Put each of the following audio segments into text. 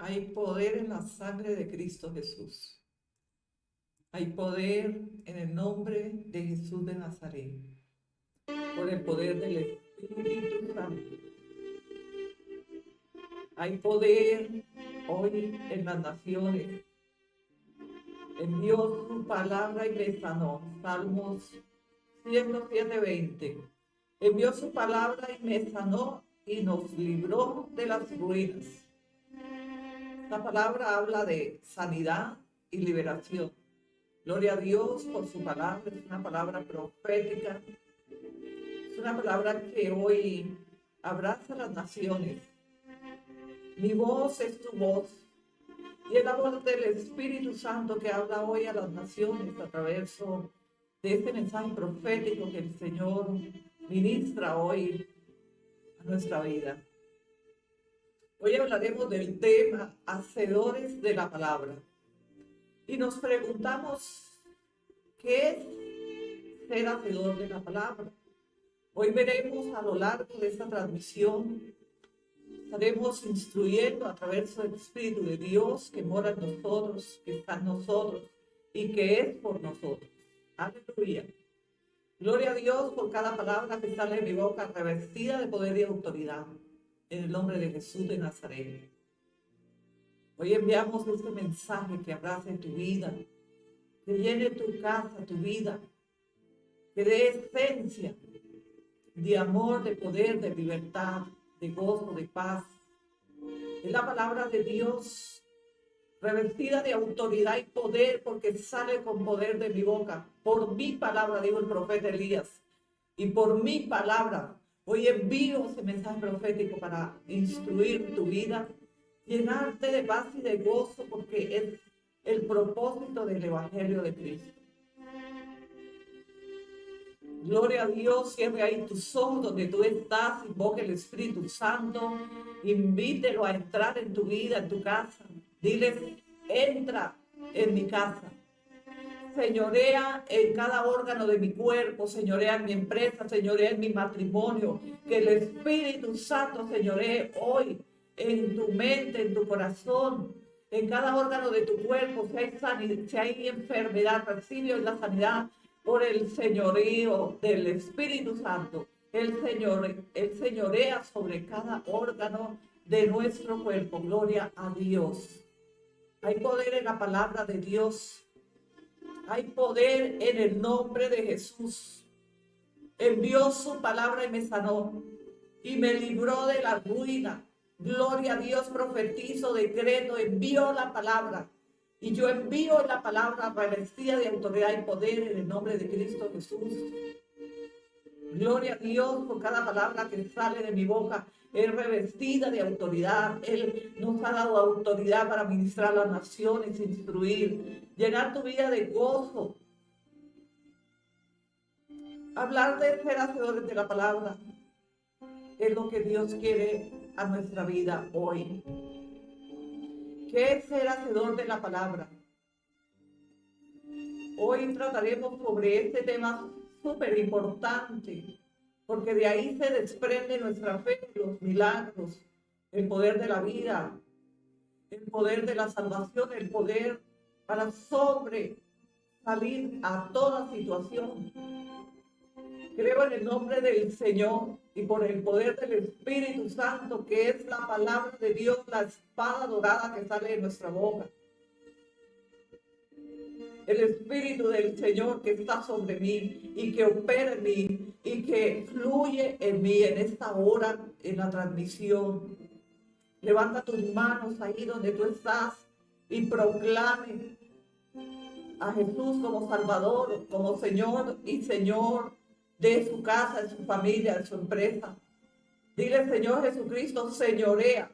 Hay poder en la sangre de Cristo Jesús. Hay poder en el nombre de Jesús de Nazaret. Por el poder del Espíritu Santo. Hay poder hoy en las naciones. Envió su palabra y me sanó. Salmos 107:20. Envió su palabra y me sanó y nos libró de las ruinas. Esta palabra habla de sanidad y liberación. Gloria a Dios por su palabra. Es una palabra profética. Es una palabra que hoy abraza a las naciones. Mi voz es tu voz. Y es la voz del Espíritu Santo que habla hoy a las naciones a través de este mensaje profético que el Señor ministra hoy a nuestra vida. Hoy hablaremos del tema hacedores de la palabra. Y nos preguntamos, ¿qué es ser hacedor de la palabra? Hoy veremos a lo largo de esta transmisión, estaremos instruyendo a través del Espíritu de Dios que mora en nosotros, que está en nosotros y que es por nosotros. Aleluya. Gloria a Dios por cada palabra que sale de mi boca revestida de poder y autoridad. En el nombre de Jesús de Nazaret. Hoy enviamos este mensaje que abrace tu vida, que llene tu casa, tu vida, que dé esencia de amor, de poder, de libertad, de gozo, de paz. Es la palabra de Dios revestida de autoridad y poder, porque sale con poder de mi boca. Por mi palabra, dijo el profeta Elías, y por mi palabra, hoy envío ese mensaje profético para instruir tu vida, llenarte de paz y de gozo, porque es el propósito del Evangelio de Cristo. Gloria a Dios, cierre ahí tus ojos donde tú estás, invoque el Espíritu Santo, invítelo a entrar en tu vida, en tu casa. Dile, entra en mi casa. Señorea en cada órgano de mi cuerpo, señorea en mi empresa, señorea en mi matrimonio. Que el Espíritu Santo señoree hoy en tu mente, en tu corazón, en cada órgano de tu cuerpo. Si hay enfermedad, recibe hoy la sanidad por el señorío del Espíritu Santo. El señorea sobre cada órgano de nuestro cuerpo. Gloria a Dios. Hay poder en la palabra de Dios. Hay poder en el nombre de Jesús. Envió su palabra y me sanó y me libró de la ruina. Gloria a Dios, profetizo, decreto, envío la palabra. Y yo envío la palabra revestida de autoridad y poder en el nombre de Cristo Jesús. Gloria a Dios por cada palabra que sale de mi boca. Es revestida de autoridad. Él nos ha dado autoridad para ministrar a las naciones, instruir, llenar tu vida de gozo. Hablar de ser hacedores de la palabra es lo que Dios quiere a nuestra vida hoy. ¿Qué es ser hacedor de la palabra? Hoy trataremos sobre este tema súper importante, porque de ahí se desprende nuestra fe, los milagros, el poder de la vida, el poder de la salvación, el poder para salir a toda situación. Creo en el nombre del Señor y por el poder del Espíritu Santo, que es la palabra de Dios, la espada dorada que sale de nuestra boca. El Espíritu del Señor que está sobre mí y que opera en mí y que fluye en mí en esta hora, en la transmisión. Levanta tus manos ahí donde tú estás y proclame a Jesús como Salvador, como Señor y Señor de su casa, de su familia, de su empresa. Dile, Señor Jesucristo, señorea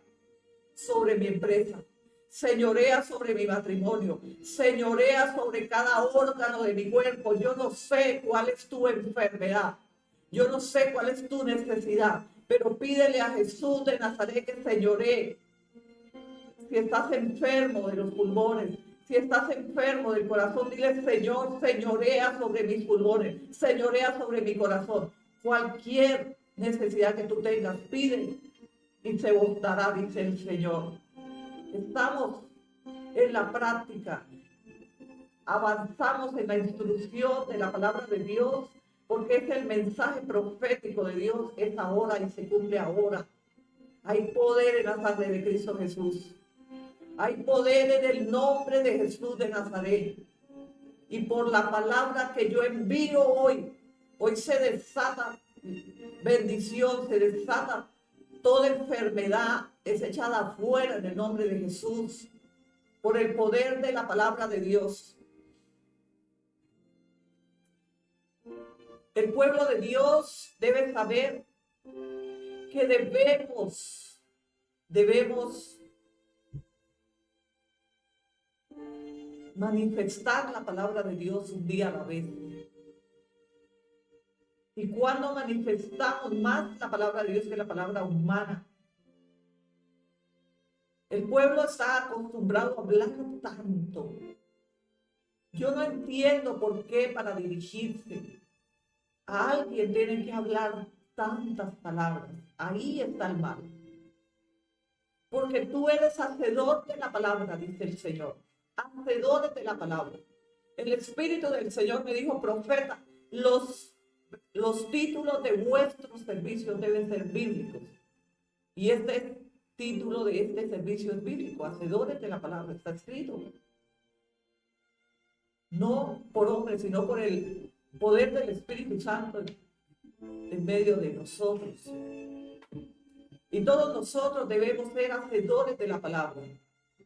sobre mi empresa. Señorea sobre mi matrimonio, señorea sobre cada órgano de mi cuerpo. Yo no sé cuál es tu enfermedad, yo no sé cuál es tu necesidad, pero pídele a Jesús de Nazaret que señoree. Si estás enfermo de los pulmones, si estás enfermo del corazón, dile, Señor, señorea sobre mis pulmones, señorea sobre mi corazón. Cualquier necesidad que tú tengas, pide y se os dará, dice el Señor. estamos en la práctica, avanzamos en la instrucción de la palabra de Dios, porque es el mensaje profético de Dios, es ahora y se cumple ahora. Hay poder en la sangre de Cristo Jesús. Hay poder en el nombre de Jesús de Nazaret. Y por la palabra que yo envío hoy se desata bendición, se desata toda enfermedad, es echada afuera en el nombre de Jesús, por el poder de la palabra de Dios. El pueblo de Dios debe saber que debemos manifestar la palabra de Dios un día a la vez. Y cuando manifestamos más la palabra de Dios que la palabra humana, el pueblo está acostumbrado a hablar tanto. Yo no entiendo por qué para dirigirse a alguien tienen que hablar tantas palabras. Ahí está el mal. Porque tú eres hacedor de la palabra, dice el Señor. Hacedores de la palabra. El Espíritu del Señor me dijo, profeta, los títulos de vuestros servicios deben ser bíblicos. Y este título de este servicio es bíblico, hacedores de la palabra, está escrito. No por hombres, sino por el poder del Espíritu Santo en medio de nosotros. Y todos nosotros debemos ser hacedores de la palabra.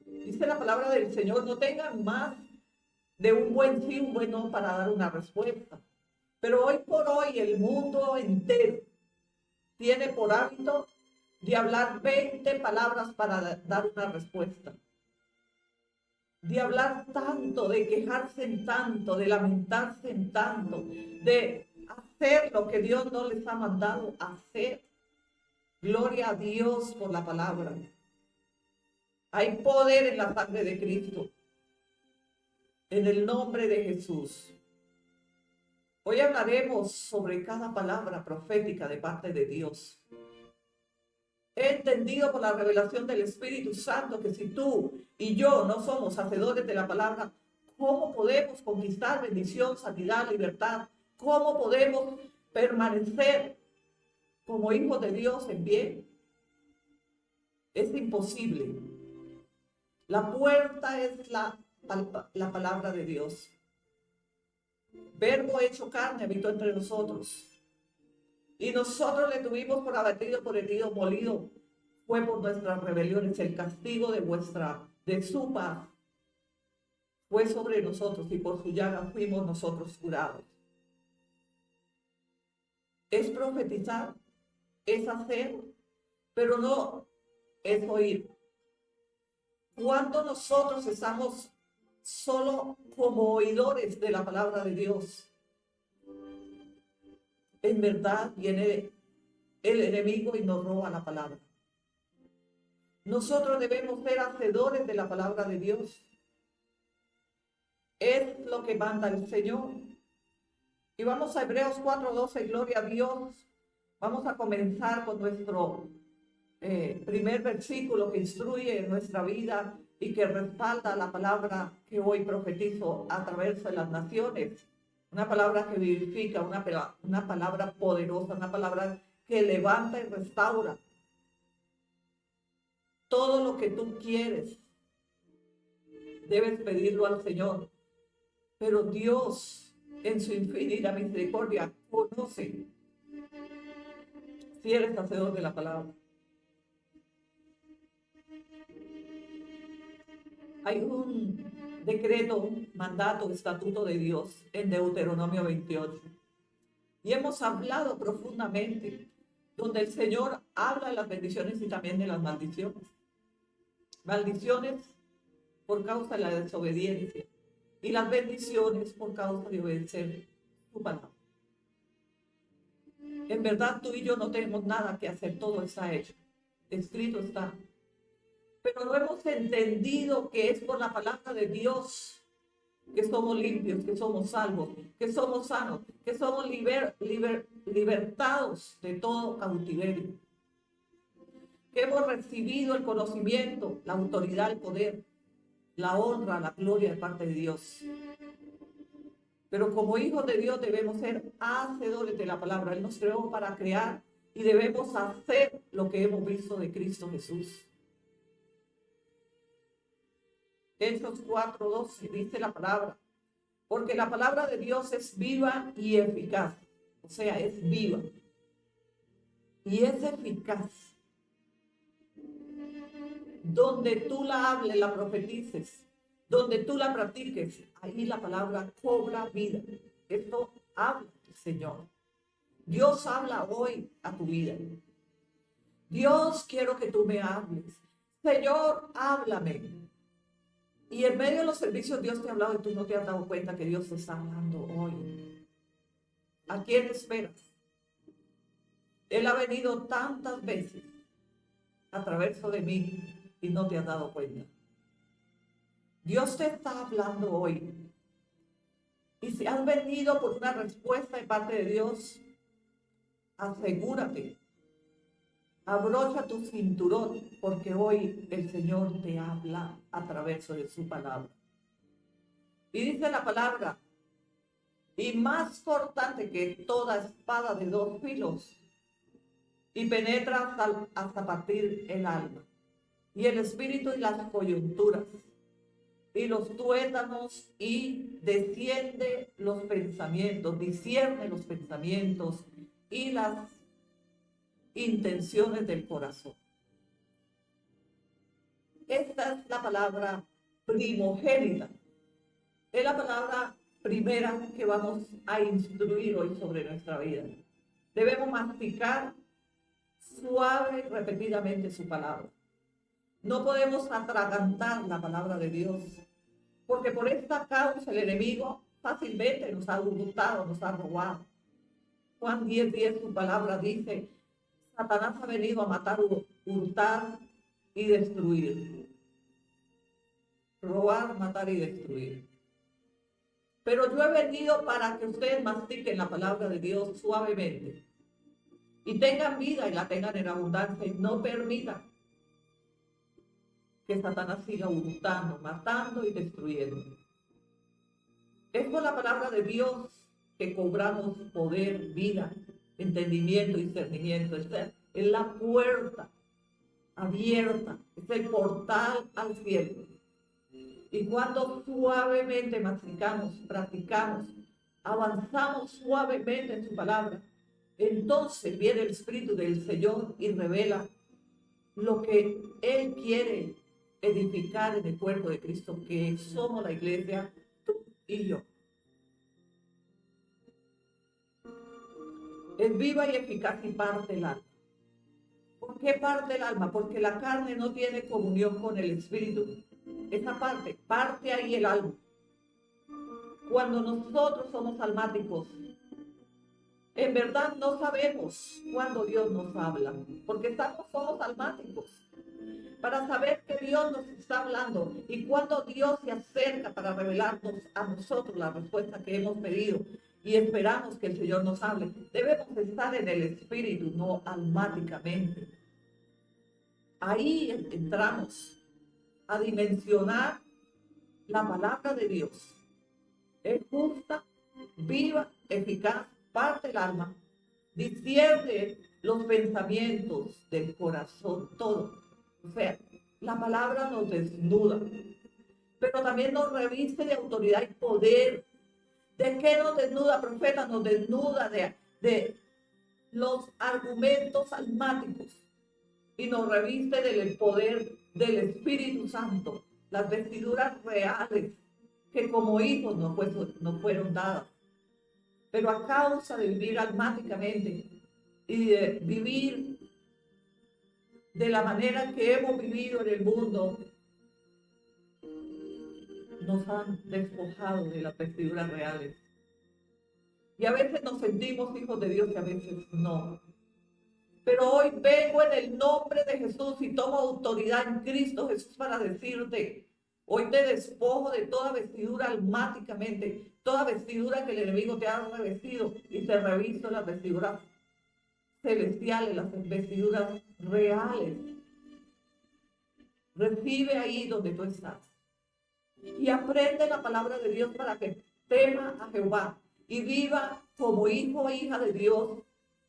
Dice la palabra del Señor, no tengan más de un buen sí, un buen no para dar una respuesta. Pero hoy por hoy el mundo entero tiene por hábito de hablar 20 palabras para dar una respuesta. De hablar tanto, de quejarse en tanto, de lamentarse en tanto, de hacer lo que Dios no les ha mandado hacer. Gloria a Dios por la palabra. Hay poder en la sangre de Cristo. En el nombre de Jesús. Hoy hablaremos sobre cada palabra profética de parte de Dios. He entendido por la revelación del Espíritu Santo que si tú y yo no somos hacedores de la palabra, ¿cómo podemos conquistar bendición, sanidad, libertad? ¿Cómo podemos permanecer como hijos de Dios en bien? Es imposible. La puerta es la palabra de Dios. Verbo hecho carne habitó entre nosotros. Y nosotros le tuvimos por abatido, por herido, molido. Fue por nuestras rebeliones. El castigo de su paz fue sobre nosotros y por su llaga fuimos nosotros curados. Es profetizar, es hacer, pero no es oír. Cuando nosotros estamos solo como oidores de la palabra de Dios, en verdad viene el enemigo y nos roba la palabra. Nosotros debemos ser hacedores de la palabra de Dios. Es lo que manda el Señor. Y vamos a Hebreos 4:12, gloria a Dios. Vamos a comenzar con nuestro primer versículo que instruye nuestra vida y que respalda la palabra que hoy profetizo a través de las naciones. Una palabra que vivifica, una palabra poderosa, una palabra que levanta y restaura. Todo lo que tú quieres, debes pedirlo al Señor. Pero Dios, en su infinita misericordia, conoce si eres hacedor de la palabra. Hay un decreto, un mandato, estatuto de Dios en Deuteronomio 28. Y hemos hablado profundamente, donde el Señor habla de las bendiciones y también de las maldiciones. Maldiciones por causa de la desobediencia y las bendiciones por causa de obedecer su palabra. En verdad tú y yo no tenemos nada que hacer, todo está hecho, escrito está. Pero no hemos entendido que es por la palabra de Dios que somos limpios, que somos salvos, que somos sanos, que somos libertados de todo cautiverio. que hemos recibido el conocimiento, la autoridad, el poder, la honra, la gloria de parte de Dios. Pero como hijos de Dios debemos ser hacedores de la palabra. Él nos creó para crear y debemos hacer lo que hemos visto de Cristo Jesús. Hechos 4:12 dice la palabra, porque la palabra de Dios es viva y eficaz. O sea, es viva y es eficaz. Donde tú la hables, la profetices, donde tú la practiques, ahí la palabra cobra vida. Esto habla el Señor. Dios habla hoy a tu vida. Dios, quiero que tú me hables. Señor, háblame. Y en medio de los servicios Dios te ha hablado y tú no te has dado cuenta que Dios te está hablando hoy. ¿A quién esperas? Él ha venido tantas veces a través de mí y no te has dado cuenta. Dios te está hablando hoy. Y si has venido por una respuesta de parte de Dios, asegúrate. Abrocha tu cinturón, porque hoy el Señor te habla a través de su palabra. Y dice la palabra, y más cortante que toda espada de 2 filos, y penetra hasta partir el alma, y el espíritu y las coyunturas, y los tuétanos, y discierne los pensamientos y las intenciones del corazón. Esta es la palabra primogénita. Es la palabra primera que vamos a instruir hoy sobre nuestra vida. Debemos masticar suave y repetidamente su palabra. No podemos atragantar la palabra de Dios, porque por esta causa el enemigo fácilmente nos ha hurtado, nos ha robado. Juan 10:10, su palabra dice, Satanás ha venido a matar, hurtar y destruir. Robar, matar y destruir. Pero yo he venido para que ustedes mastiquen la palabra de Dios suavemente y tengan vida y la tengan en abundancia y no permitan que Satanás siga hurtando, matando y destruyendo. Es por la palabra de Dios que cobramos poder, vida, entendimiento y discernimiento. Esta es la puerta abierta, es el portal al cielo. Y cuando suavemente masticamos, practicamos, avanzamos suavemente en su palabra, entonces viene el Espíritu del Señor y revela lo que Él quiere edificar en el cuerpo de Cristo, que somos la iglesia, tú y yo. Es viva y eficaz y parte el alma. ¿Por qué parte el alma? Porque la carne no tiene comunión con el Espíritu. Esa parte ahí el alma. Cuando nosotros somos almáticos, en verdad no sabemos cuándo Dios nos habla, porque somos almáticos. Para saber que Dios nos está hablando y cuando Dios se acerca para revelarnos a nosotros la respuesta que hemos pedido y esperamos que el Señor nos hable, debemos estar en el Espíritu, no almáticamente. Ahí entramos a dimensionar la palabra de Dios. Es justa, viva, eficaz, parte el alma, discierne los pensamientos del corazón, todo. O sea, la palabra nos desnuda, pero también nos reviste de autoridad y poder. ¿De qué nos desnuda, profeta? Nos desnuda de los argumentos almáticos y nos reviste del poder del Espíritu Santo, las vestiduras reales que como hijos nos fueron dadas. Pero a causa de vivir almáticamente y de vivir de la manera que hemos vivido en el mundo, nos han despojado de las vestiduras reales. Y a veces nos sentimos hijos de Dios y a veces no. Pero hoy vengo en el nombre de Jesús y tomo autoridad en Cristo Jesús para decirte, hoy te despojo de toda vestidura almáticamente, toda vestidura que el enemigo te ha revestido y te revisto las vestiduras celestiales, las vestiduras reales Recibe ahí donde tú estás. Y aprende la palabra de Dios para que tema a Jehová y viva como hijo o hija de Dios,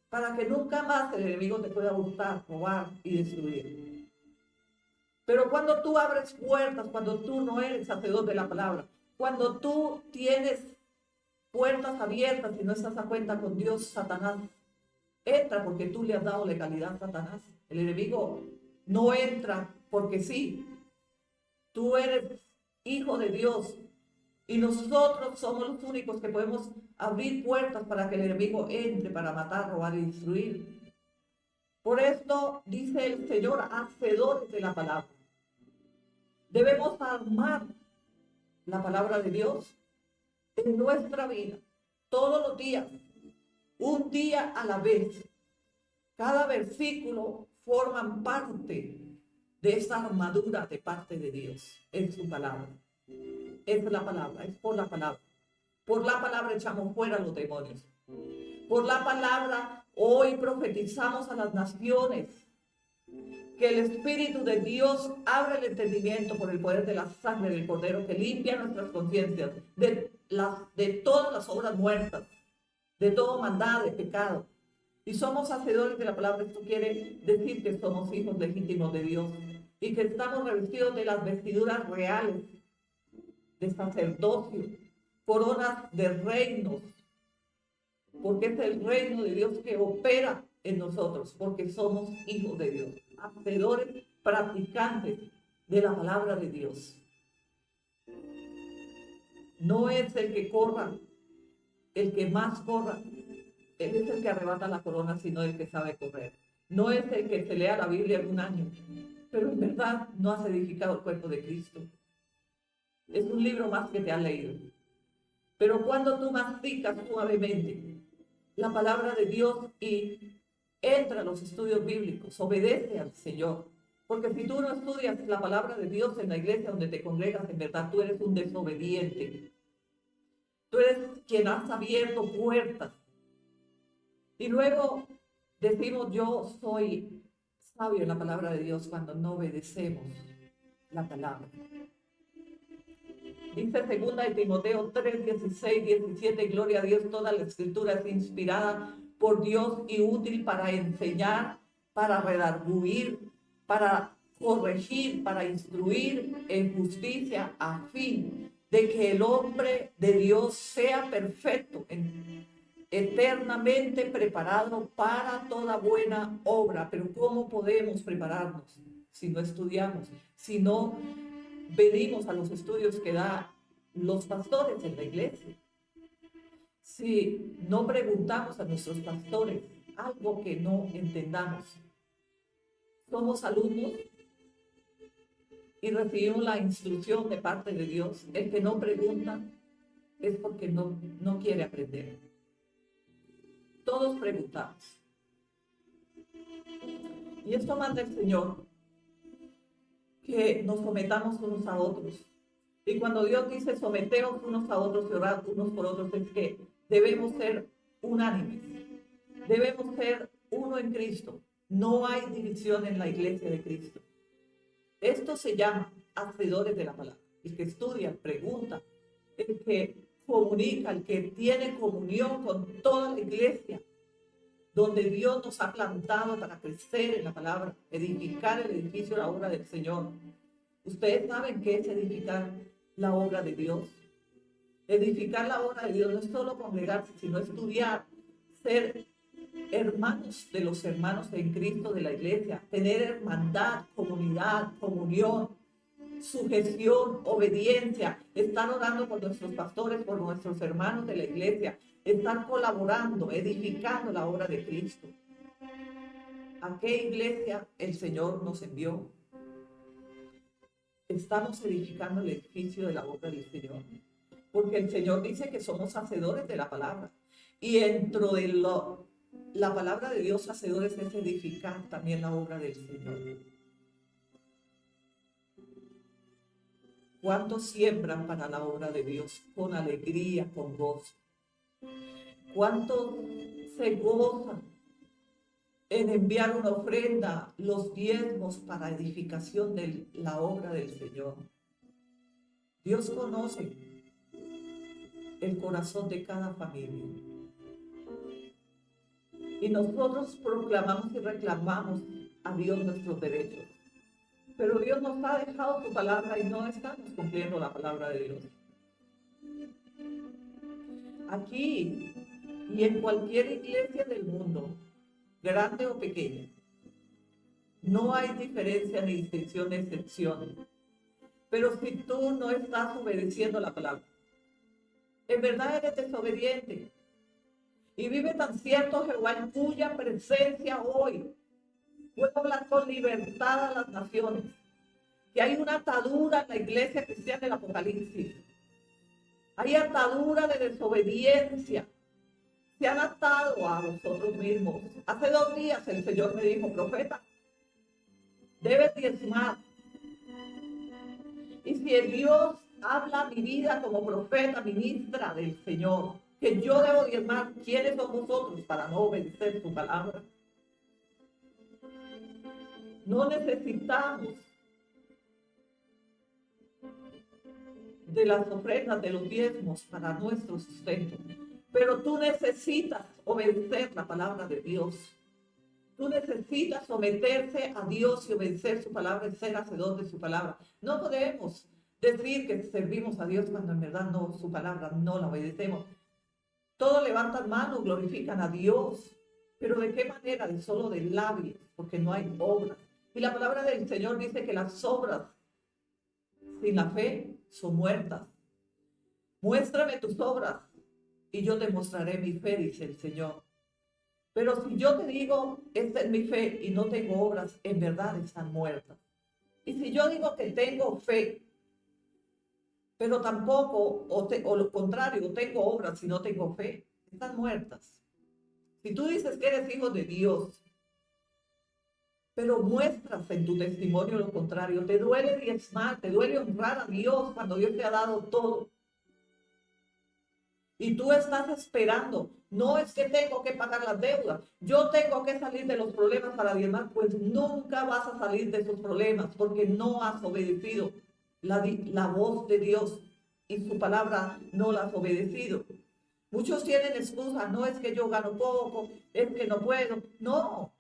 para que nunca más el enemigo te pueda hurtar, robar y destruir. Pero cuando tú abres puertas, cuando tú no eres hacedor de la palabra, cuando tú tienes puertas abiertas y no estás a cuenta con Dios, Satanás entra porque tú le has dado legalidad a Satanás. El enemigo no entra porque sí. Tú eres hijo de Dios y nosotros somos los únicos que podemos abrir puertas para que el enemigo entre, para matar, robar y destruir. Por esto dice el Señor, hacedores de la palabra. Debemos armar la palabra de Dios en nuestra vida, todos los días, un día a la vez. Cada versículo forma parte de esa armadura de parte de Dios en su palabra. Es la palabra, es por la palabra. Por la palabra echamos fuera los demonios. Por la palabra hoy profetizamos a las naciones que el Espíritu de Dios abre el entendimiento por el poder de la sangre del Cordero que limpia nuestras conciencias de todas las obras muertas, de todo maldad, de pecado. Y somos hacedores de la palabra. Esto quiere decir que somos hijos legítimos de Dios y que estamos revestidos de las vestiduras reales de sacerdocio, coronas de reinos, porque es el reino de Dios que opera en nosotros, porque somos hijos de Dios, hacedores, practicantes de la palabra de Dios. No es el que corra, el que más corra, él es el que arrebata la corona, sino el que sabe correr. No es el que se lea la Biblia en un año, pero en verdad no has edificado el cuerpo de Cristo. Es un libro más que te has leído. Pero cuando tú masticas suavemente la palabra de Dios y entra a los estudios bíblicos, obedece al Señor. Porque si tú no estudias la palabra de Dios en la iglesia donde te congregas, en verdad tú eres un desobediente. Tú eres quien has abierto puertas. Y luego decimos, yo soy sabio en la palabra de Dios cuando no obedecemos la palabra. Dice 2 de Timoteo 3, 16, 17, gloria a Dios, toda la escritura es inspirada por Dios y útil para enseñar, para redarguir, para corregir, para instruir en justicia, a fin de que el hombre de Dios sea perfecto, eternamente preparado para toda buena obra. Pero ¿cómo podemos prepararnos si no estudiamos, si no venimos a los estudios que dan los pastores en la iglesia? Si no preguntamos a nuestros pastores algo que no entendamos, somos alumnos y recibimos la instrucción de parte de Dios. El que no pregunta es porque no quiere aprender. Todos preguntamos. Y esto manda el Señor, que nos sometamos unos a otros. Y cuando Dios dice someteos unos a otros y orad unos por otros, es que debemos ser unánimes. Debemos ser uno en Cristo. No hay división en la iglesia de Cristo. Esto se llama hacedores de la palabra. El que estudia, pregunta, el que comunica, el que tiene comunión con toda la iglesia, donde Dios nos ha plantado para crecer en la palabra, edificar el edificio, la obra del Señor. Ustedes saben qué es edificar la obra de Dios. Edificar la obra de Dios no es solo congregarse, sino estudiar, ser hermanos de los hermanos en Cristo de la iglesia, tener hermandad, comunidad, comunión, sujeción, obediencia, estar orando por nuestros pastores, por nuestros hermanos de la iglesia, estar colaborando, edificando la obra de Cristo. ¿A qué iglesia el Señor nos envió? Estamos edificando el edificio de la obra del Señor, porque el Señor dice que somos hacedores de la palabra, y dentro de la palabra de Dios, hacedores es edificar también la obra del Señor. ¿Cuántos siembran para la obra de Dios con alegría, con gozo? ¿Cuántos se gozan en enviar una ofrenda, los diezmos para edificación de la obra del Señor. Dios conoce el corazón de cada familia. Y nosotros proclamamos y reclamamos a Dios nuestros derechos. Pero Dios nos ha dejado su palabra y no estamos cumpliendo la palabra de Dios. Aquí y en cualquier iglesia del mundo, grande o pequeña, no hay diferencia ni distinción ni excepción. Pero si tú no estás obedeciendo la palabra, en verdad eres desobediente. Y vive tan cierto Jehová en cuya presencia hoy puedo hablar con libertad a las naciones. Que hay una atadura en la iglesia cristiana del Apocalipsis. Hay atadura de desobediencia. Se han atado a vosotros mismos. Hace 2 días el Señor me dijo, profeta, debes diezmar. Y si Dios habla a mi vida como profeta, ministra del Señor, que yo debo diezmar, ¿quiénes son vosotros para no obedecer su palabra? No necesitamos de las ofrendas, de los diezmos para nuestro sustento, pero tú necesitas obedecer la palabra de Dios. Tú necesitas someterse a Dios y obedecer su palabra y ser hacedor de su palabra. No podemos decir que servimos a Dios cuando en verdad no, su palabra no la obedecemos. Todos levantan manos, glorifican a Dios, pero ¿de qué manera? De solo de labios, porque no hay obras. Y la palabra del Señor dice que las obras sin la fe son muertas. Muéstrame tus obras y yo te mostraré mi fe, dice el Señor. Pero si yo te digo, esta es mi fe y no tengo obras, en verdad están muertas. Y si yo digo que tengo fe, pero tampoco, o lo contrario, tengo obras y no tengo fe, están muertas. Si tú dices que eres hijo de Dios, pero muestras en tu testimonio lo contrario, te duele diezmar, te duele honrar a Dios cuando Dios te ha dado todo. Y tú estás esperando, no es que tengo que pagar las deudas, yo tengo que salir de los problemas para diezmar, pues nunca vas a salir de esos problemas porque no has obedecido la voz de Dios y su palabra no la has obedecido. Muchos tienen excusa, no es que yo gano poco, es que no puedo. No,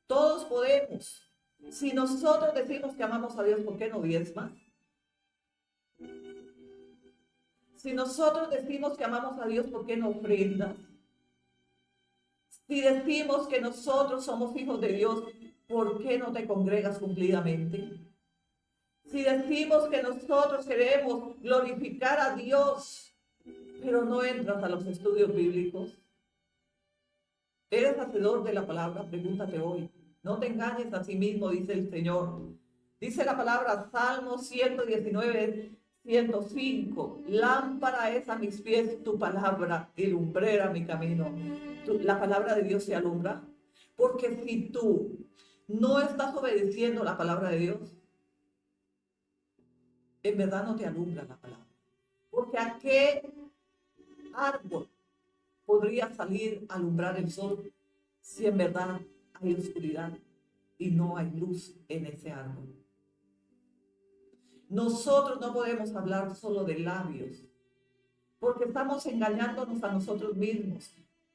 todos podemos. Si nosotros decimos que amamos a Dios, ¿por qué no diezmas? Si nosotros decimos que amamos a Dios, ¿por qué no ofrendas? Si decimos que nosotros somos hijos de Dios, ¿por qué no te congregas cumplidamente? Si decimos que nosotros queremos glorificar a Dios, pero no entras a los estudios bíblicos, ¿eres hacedor de la palabra? Pregúntate hoy. No te engañes a sí mismo, dice el Señor. Dice la palabra, Salmo 119, 105. Lámpara es a mis pies tu palabra y lumbrera mi camino. La palabra de Dios se alumbra. Porque si tú no estás obedeciendo la palabra de Dios, en verdad no te alumbra la palabra. Porque ¿a qué árbol podría salir a alumbrar el sol si en verdad hay oscuridad y no hay luz en ese árbol? Nosotros no podemos hablar solo de labios, porque estamos engañándonos a nosotros mismos.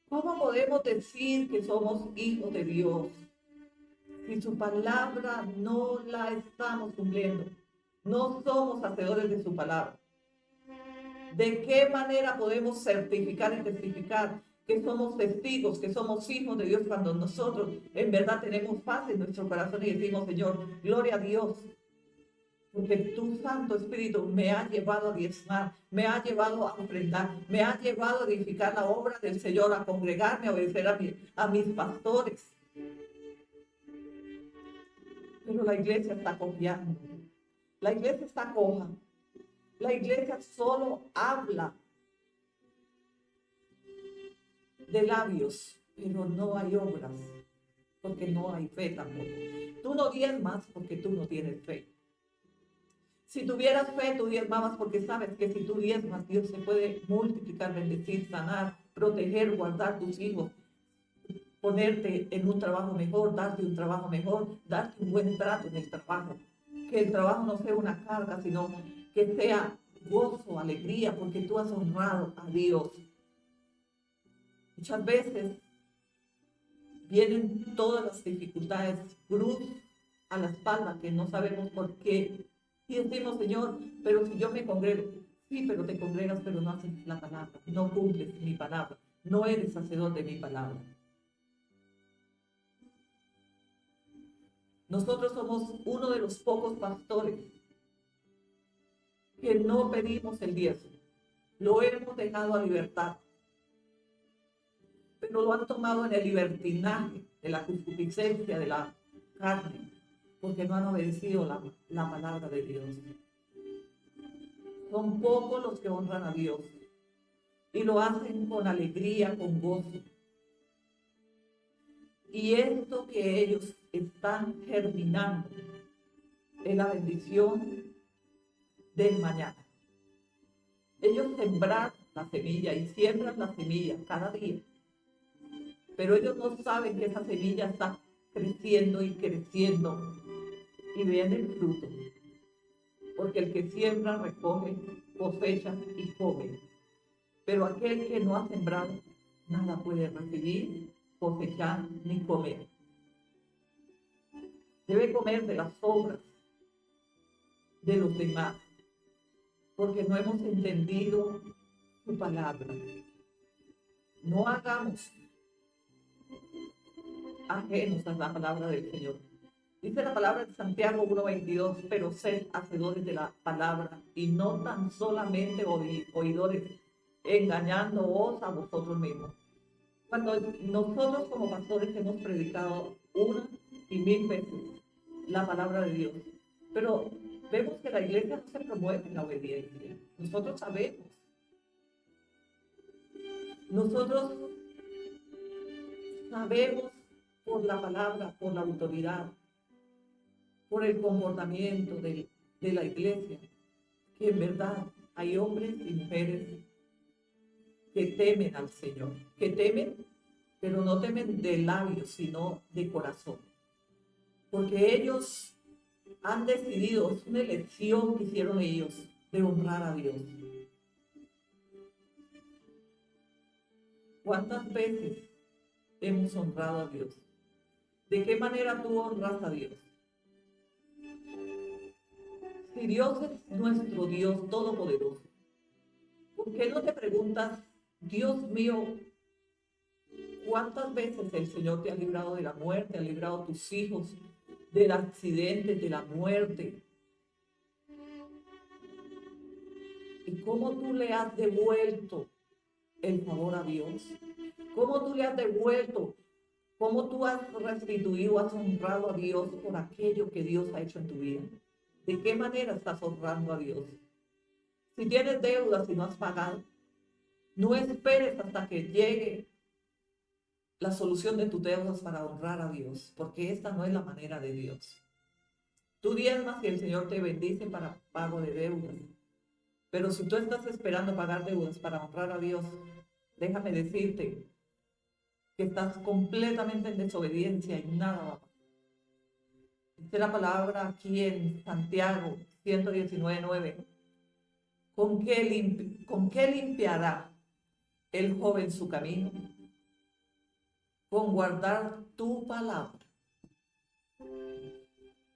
¿Cómo podemos decir que somos hijos de Dios si su palabra no la estamos cumpliendo? No somos hacedores de su palabra. ¿De qué manera podemos certificar y testificar que somos testigos, que somos hijos de Dios cuando nosotros en verdad tenemos paz en nuestro corazón y decimos, Señor, gloria a Dios? Porque tu Santo Espíritu me ha llevado a diezmar, me ha llevado a ofrendar, me ha llevado a edificar la obra del Señor, a congregarme, a obedecer a mis pastores. Pero la iglesia está confiando, la iglesia está coja, la iglesia solo habla de labios, pero no hay obras, porque no hay fe tampoco. Tú no diezmas porque tú no tienes fe. Si tuvieras fe, tú diezmabas porque sabes que si tú diezmas, Dios se puede multiplicar, bendecir, sanar, proteger, guardar tus hijos. ponerte en un trabajo mejor, darte un trabajo mejor, darte un buen trato en el trabajo. Que el trabajo no sea una carga, sino que sea gozo, alegría, porque tú has honrado a Dios. Muchas veces vienen todas las dificultades, cruz a la espalda, que no sabemos por qué. Y decimos, Señor, pero si yo me congrego, sí, pero te congregas, pero no haces la palabra, no cumples mi palabra, no eres hacedor de mi palabra. Nosotros somos uno de los pocos pastores que no pedimos el diezmo. Lo hemos dejado a libertad, pero lo han tomado en el libertinaje de la concupiscencia de la carne, porque no han obedecido la palabra de Dios. Son pocos los que honran a Dios y lo hacen con alegría, con gozo. Y esto que ellos están germinando es la bendición del mañana. Ellos sembraron la semilla y siembran la semilla cada día, pero ellos no saben que esa semilla está creciendo y creciendo y viene el fruto, porque el que siembra recoge, cosecha y come, pero aquel que no ha sembrado nada puede recibir, cosechar ni comer. Debe comer de las obras de los demás, porque no hemos entendido su palabra. No hagamos ajenos a la palabra del Señor. Dice la palabra de Santiago 1:22, pero sed hacedores de la palabra y no tan solamente oidores, engañándoos a vosotros mismos. Cuando nosotros como pastores hemos predicado una y mil veces la palabra de Dios, pero vemos que la iglesia no se promueve en la obediencia. Nosotros sabemos. Nosotros sabemos por la palabra, por la autoridad, por el comportamiento de la iglesia, que en verdad hay hombres y mujeres que temen al Señor, que temen, pero no temen de labios, sino de corazón. Porque ellos han decidido, es una elección que hicieron ellos, de honrar a Dios. ¿Cuántas veces hemos honrado a Dios? ¿De qué manera tú honras a Dios? Si Dios es nuestro Dios todopoderoso, ¿por qué no te preguntas, Dios mío, cuántas veces el Señor te ha librado de la muerte, ha librado a tus hijos del accidente, de la muerte? ¿Y cómo tú le has devuelto el favor a Dios? ¿Cómo tú le has devuelto? ¿Cómo tú has restituido, has honrado a Dios por aquello que Dios ha hecho en tu vida? ¿De qué manera estás honrando a Dios? Si tienes deudas y no has pagado, no esperes hasta que llegue la solución de tus deudas para honrar a Dios, porque esta no es la manera de Dios. Tú diezmas y el Señor te bendice para pago de deudas. Pero si tú estás esperando pagar deudas para honrar a Dios, déjame decirte que estás completamente en desobediencia y nada va a pasar. Dice la palabra aquí en Santiago 119:9. ¿Con qué limpiará el joven su camino? Con guardar tu palabra.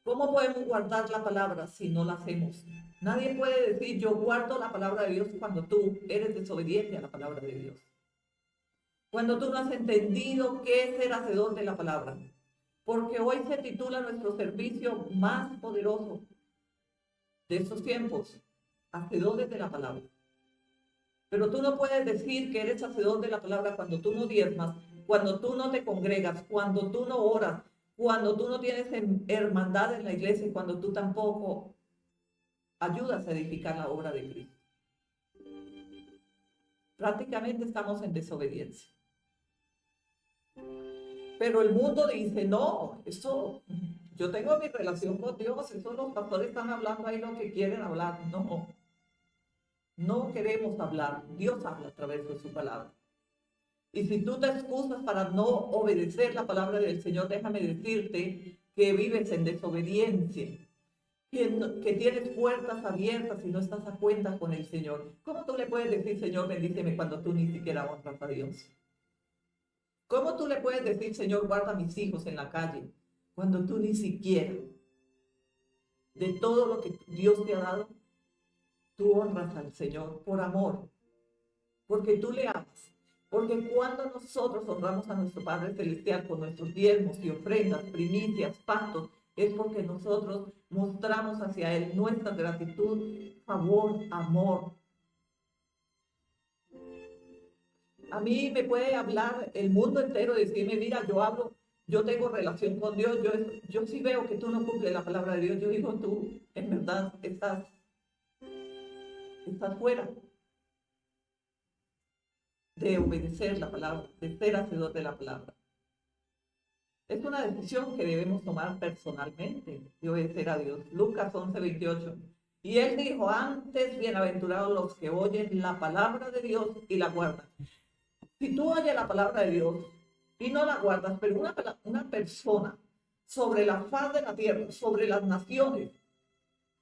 ¿Cómo podemos guardar la palabra si no la hacemos? Nadie puede decir, yo guardo la palabra de Dios cuando tú eres desobediente a la palabra de Dios. Cuando tú no has entendido qué es ser hacedor de la palabra. Porque hoy se titula nuestro servicio más poderoso de estos tiempos, hacedores de la palabra. Pero tú no puedes decir que eres hacedor de la palabra cuando tú no diezmas, cuando tú no te congregas, cuando tú no oras, cuando tú no tienes hermandad en la iglesia y cuando tú tampoco ayudas a edificar la obra de Cristo. Prácticamente estamos en desobediencia. Pero el mundo dice, no, eso, yo tengo mi relación con Dios, eso los pastores están hablando ahí lo que quieren hablar. No, no queremos hablar, Dios habla a través de su palabra. Y si tú te excusas para no obedecer la palabra del Señor, déjame decirte que vives en desobediencia, que tienes puertas abiertas y no estás a cuenta con el Señor. ¿Cómo tú le puedes decir, Señor, bendíceme cuando tú ni siquiera honras a Dios? ¿Cómo tú le puedes decir, Señor, guarda a mis hijos en la calle, cuando tú ni siquiera de todo lo que Dios te ha dado, tú honras al Señor por amor, porque tú le amas? Porque cuando nosotros honramos a nuestro Padre Celestial con nuestros diezmos y ofrendas, primicias, pactos, es porque nosotros mostramos hacia Él nuestra gratitud, favor, amor. A mí me puede hablar el mundo entero y decirme, mira, yo tengo relación con Dios, yo sí veo que tú no cumples la palabra de Dios. Yo digo, tú en verdad estás fuera de obedecer la palabra, de ser hacedor de la palabra. Es una decisión que debemos tomar personalmente, de obedecer a Dios. Lucas 11:28. Y él dijo, antes bienaventurados los que oyen la palabra de Dios y la guardan. Si tú oyes la palabra de Dios y no la guardas, pero una persona sobre la faz de la tierra, sobre las naciones,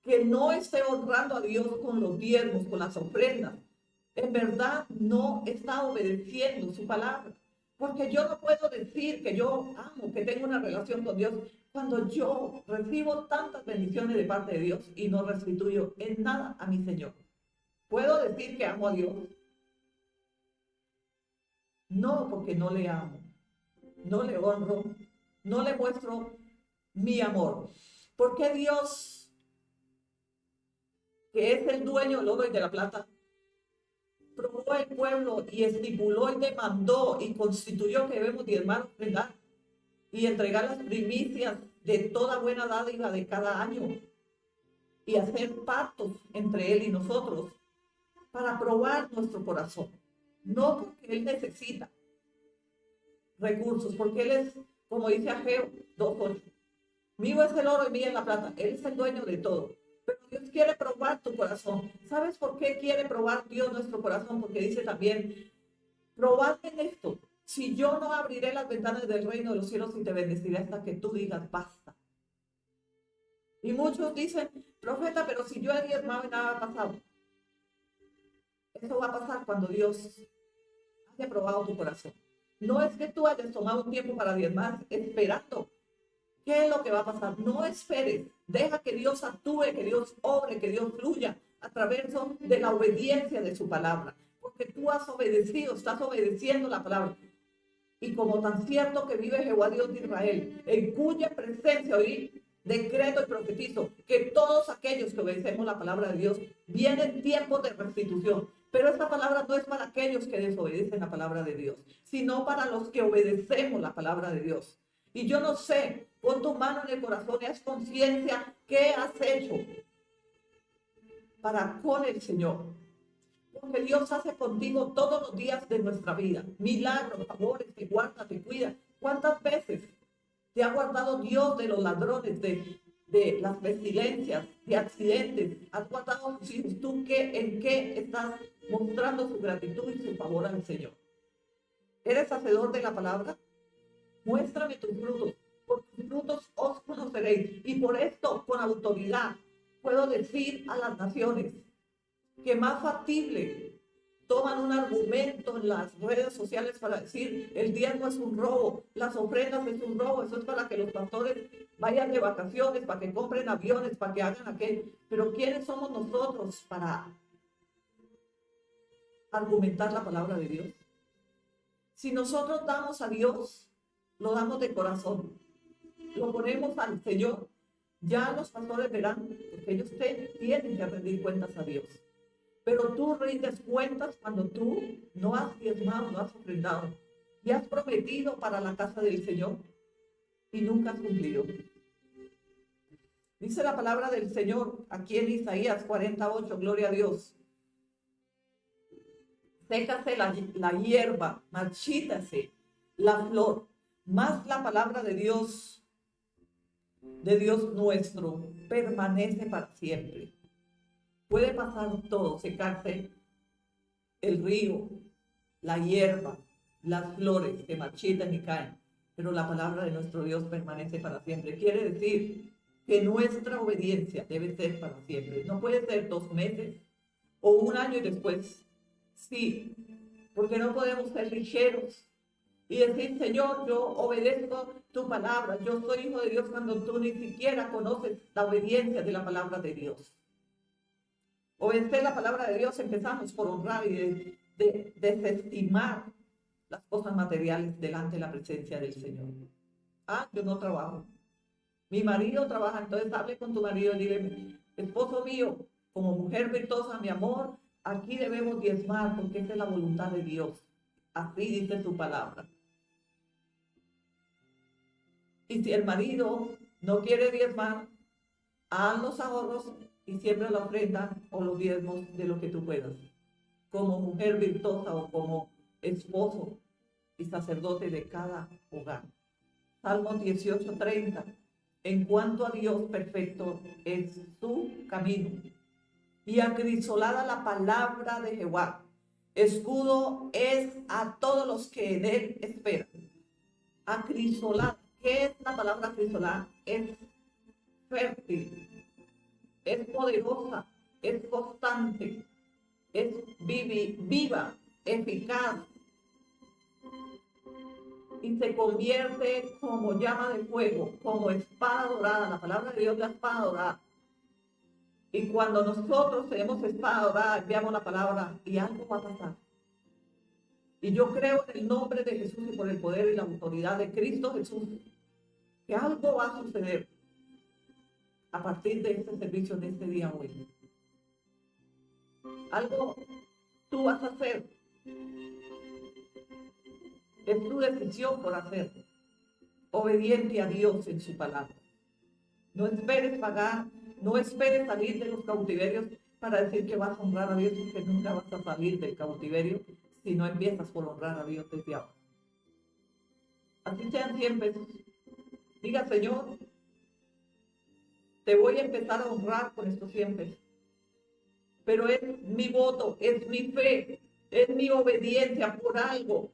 que no esté honrando a Dios con los diezmos, con las ofrendas, en verdad no está obedeciendo su palabra. Porque yo no puedo decir que yo amo, que tengo una relación con Dios, cuando yo recibo tantas bendiciones de parte de Dios y no restituyo en nada a mi Señor. ¿Puedo decir que amo a Dios? No, porque no le amo, no le honro, no le muestro mi amor. Porque Dios, que es el dueño del oro y de la plata, probó el pueblo y estipuló y demandó y constituyó que debemos diezmar, ofrendar y entregar las primicias de toda buena dádiva de cada año y hacer pactos entre Él y nosotros para probar nuestro corazón? No porque Él necesita recursos, porque Él es, como dice Ageo 2:8, mío es el oro y mía es la plata. Él es el dueño de todo. Pero Dios quiere probar tu corazón. ¿Sabes por qué quiere probar Dios nuestro corazón? Porque dice también, probadme en esto. Si yo no abriré las ventanas del reino de los cielos y te bendeciré hasta que tú digas basta. Y muchos dicen, profeta, pero si yo he diezmado y nada ha pasado. Eso va a pasar cuando Dios haya probado tu corazón. No es que tú hayas tomado un tiempo para diezmar esperando. ¿Qué es lo que va a pasar? No esperes. Deja que Dios actúe, que Dios obre, que Dios fluya a través de la obediencia de su palabra. Porque tú has obedecido, estás obedeciendo la palabra. Y como tan cierto que vive Jehová Dios de Israel, en cuya presencia hoy decreto y profetizo que todos aquellos que obedecemos la palabra de Dios, vienen tiempos de restitución. Pero esta palabra no es para aquellos que desobedecen la palabra de Dios, sino para los que obedecemos la palabra de Dios. Y yo no sé, pon tu mano en el corazón y haz conciencia qué has hecho para con el Señor. Porque Dios hace contigo todos los días de nuestra vida milagros, favores, te guarda, te cuida. ¿Cuántas veces te ha guardado Dios de los ladrones, de las pestilencias, de accidentes? ¿Has guardado a tus hijos? ¿Tú en qué estás mostrando su gratitud y su favor al Señor? ¿Eres hacedor de la palabra? Muéstrame tus frutos, por tus frutos os conoceréis. Y por esto, con autoridad, puedo decir a las naciones que más factible toman un argumento en las redes sociales para decir el diezmo es un robo, las ofrendas es un robo, eso es para que los pastores vayan de vacaciones, para que compren aviones, para que hagan aquello. Pero ¿quiénes somos nosotros para argumentar la palabra de Dios? Si nosotros damos a Dios, lo damos de corazón, lo ponemos al Señor, ya los pastores verán, porque ellos tienen que rendir cuentas a Dios. Pero tú rindes cuentas cuando tú no has diezmado, no has ofrendado y has prometido para la casa del Señor y nunca has cumplido. Dice la palabra del Señor aquí en Isaías 48, gloria a Dios. Sécase la hierba, marchítase la flor, más la palabra de Dios nuestro, permanece para siempre. Puede pasar todo, secarse el río, la hierba, las flores se marchitan y caen, pero la palabra de nuestro Dios permanece para siempre. Quiere decir que nuestra obediencia debe ser para siempre. No puede ser 2 meses o 1 año y después. Sí, porque no podemos ser ligeros y decir, Señor, yo obedezco tu palabra, yo soy hijo de Dios, cuando tú ni siquiera conoces la obediencia de la palabra de Dios. Obedecer la palabra de Dios empezamos por honrar y desestimar las cosas materiales delante de la presencia del Señor. Ah, yo no trabajo. Mi marido trabaja, entonces hable con tu marido y dile, esposo mío, como mujer virtuosa, mi amor, aquí debemos diezmar porque esa es la voluntad de Dios. Así dice su palabra. Y si el marido no quiere diezmar, haz los ahorros y siembra la ofrenda o los diezmos de lo que tú puedas. Como mujer virtuosa o como esposo y sacerdote de cada hogar. Salmo 18:30. En cuanto a Dios, perfecto es su camino, y acrisolada la palabra de Jehová. Escudo es a todos los que en él esperan. Acrisolada. ¿Qué es la palabra acrisolada? Es fértil, es poderosa, es constante, es viva, eficaz, y se convierte como llama de fuego, como espada dorada. La palabra de Dios es la espada dorada. Y cuando nosotros tenemos espada dorada, enviamos la palabra y algo va a pasar. Y yo creo en el nombre de Jesús y por el poder y la autoridad de Cristo Jesús, que algo va a suceder a partir de este servicio, de este día hoy. Algo tú vas a hacer. Es tu decisión por hacer. Obediente a Dios en su palabra. No esperes pagar, no esperes salir de los cautiverios para decir que vas a honrar a Dios, porque nunca vas a salir del cautiverio si no empiezas por honrar a Dios desde ahora. Así sean 100 pesos. Diga, Señor, te voy a empezar a honrar con estos 100 pesos. Pero es mi voto, es mi fe, es mi obediencia por algo.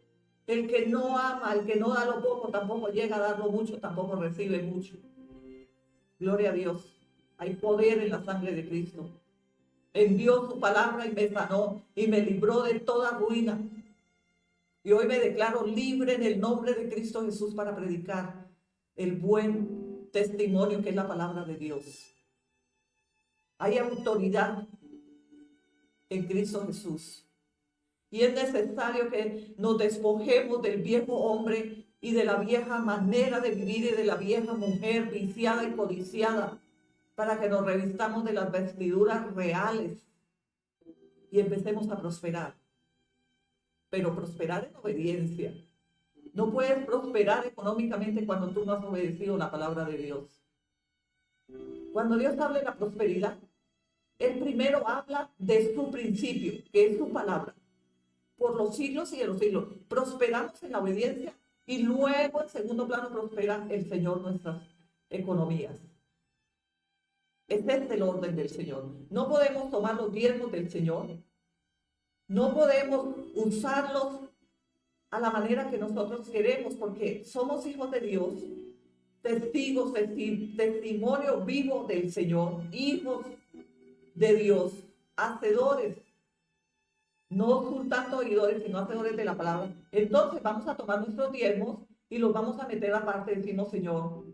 El que no ama, el que no da lo poco, tampoco llega a dar lo mucho, tampoco recibe mucho. Gloria a Dios. Hay poder en la sangre de Cristo. Envió su palabra y me sanó y me libró de toda ruina. Y hoy me declaro libre en el nombre de Cristo Jesús para predicar el buen testimonio que es la palabra de Dios. Hay autoridad en Cristo Jesús. Y es necesario que nos despojemos del viejo hombre y de la vieja manera de vivir y de la vieja mujer viciada y codiciada, para que nos revistamos de las vestiduras reales y empecemos a prosperar. Pero prosperar en obediencia. No puedes prosperar económicamente cuando tú no has obedecido la palabra de Dios. Cuando Dios habla de la prosperidad, Él primero habla de su principio, que es su palabra, por los siglos y de los siglos. Prosperamos en la obediencia y luego en segundo plano prospera el Señor nuestras economías. Este es el orden del Señor. No podemos tomar los diezmos del Señor. No podemos usarlos a la manera que nosotros queremos, porque somos hijos de Dios, testigos, testimonio vivo del Señor, hijos de Dios, hacedores, no tanto oidores, sino hacedores de la palabra. Entonces vamos a tomar nuestros diezmos y los vamos a meter aparte. Decimos, Señor,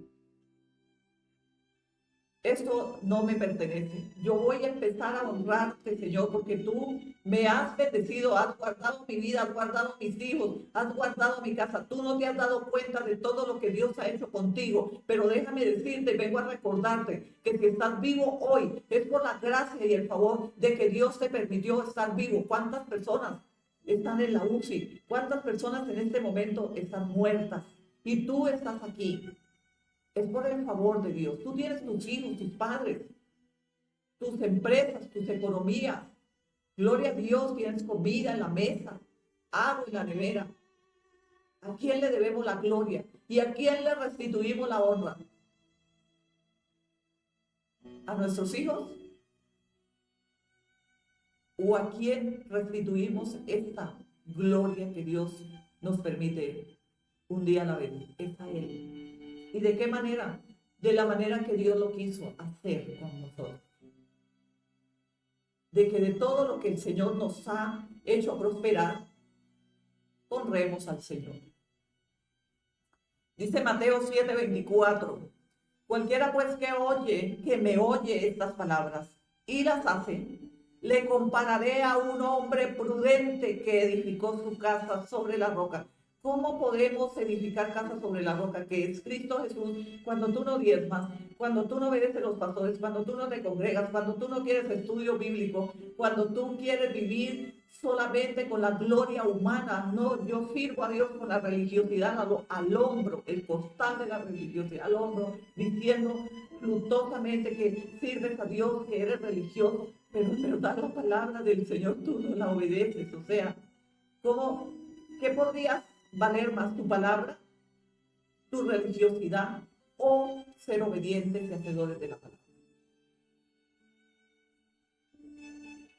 esto no me pertenece. Yo voy a empezar a honrarte, Señor, porque tú me has bendecido, has guardado mi vida, has guardado mis hijos, has guardado mi casa. Tú no te has dado cuenta de todo lo que Dios ha hecho contigo, pero déjame decirte, vengo a recordarte que si estás vivo hoy es por la gracia y el favor de que Dios te permitió estar vivo. ¿Cuántas personas están en la UCI? ¿Cuántas personas en este momento están muertas? Y tú estás aquí. Es por el favor de Dios. Tú tienes tus hijos, tus padres, tus empresas, tus economías. Gloria a Dios, tienes comida en la mesa, agua en la nevera. ¿A quién le debemos la gloria? ¿Y a quién le restituimos la honra? ¿A nuestros hijos? ¿O a quién restituimos esta gloria que Dios nos permite un día a la vez. Es a Él. ¿Y de qué manera? De la manera que Dios lo quiso hacer con nosotros. De que de todo lo que el Señor nos ha hecho prosperar, honremos al Señor. Dice Mateo 7:24, cualquiera pues que me oye estas palabras y las hace, le compararé a un hombre prudente que edificó su casa sobre la roca. ¿Cómo podemos edificar casa sobre la roca? Que es Cristo Jesús. Cuando tú no diezmas, cuando tú no obedeces a los pastores, cuando tú no te congregas, cuando tú no quieres estudio bíblico, cuando tú quieres vivir solamente con la gloria humana. No, yo sirvo a Dios con la religiosidad al hombro, el costal de la religiosidad al hombro, diciendo flutosamente que sirves a Dios, que eres religioso, pero dar la palabra del Señor tú no la obedeces. O sea, ¿qué podrías valer más, tu palabra, tu religiosidad o ser obedientes y hacedores de la palabra?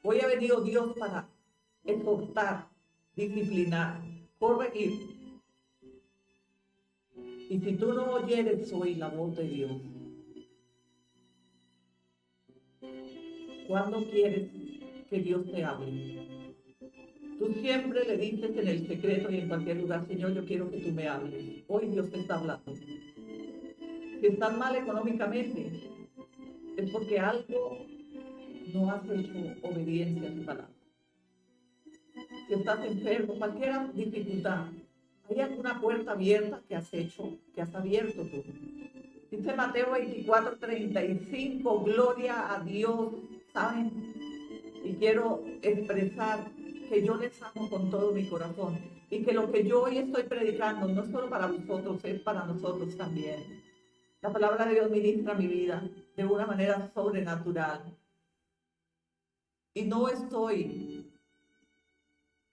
Hoy ha venido Dios para exhortar, disciplinar, corregir. Y si tú no oyeres hoy la voz de Dios, ¿cuándo quieres que Dios te hable? Tú siempre le dices en el secreto y en cualquier lugar, Señor, yo quiero que tú me hables. Hoy Dios te está hablando. Si estás mal económicamente, es porque algo no has hecho obediencia a su palabra. Si estás enfermo, cualquier dificultad, ¿hay alguna puerta abierta que has hecho, que has abierto tú? Dice Mateo 24:35, gloria a Dios, ¿saben? Y quiero expresar que yo les amo con todo mi corazón y que lo que yo hoy estoy predicando no es solo para vosotros, es para nosotros también. La palabra de Dios ministra mi vida de una manera sobrenatural. Y no estoy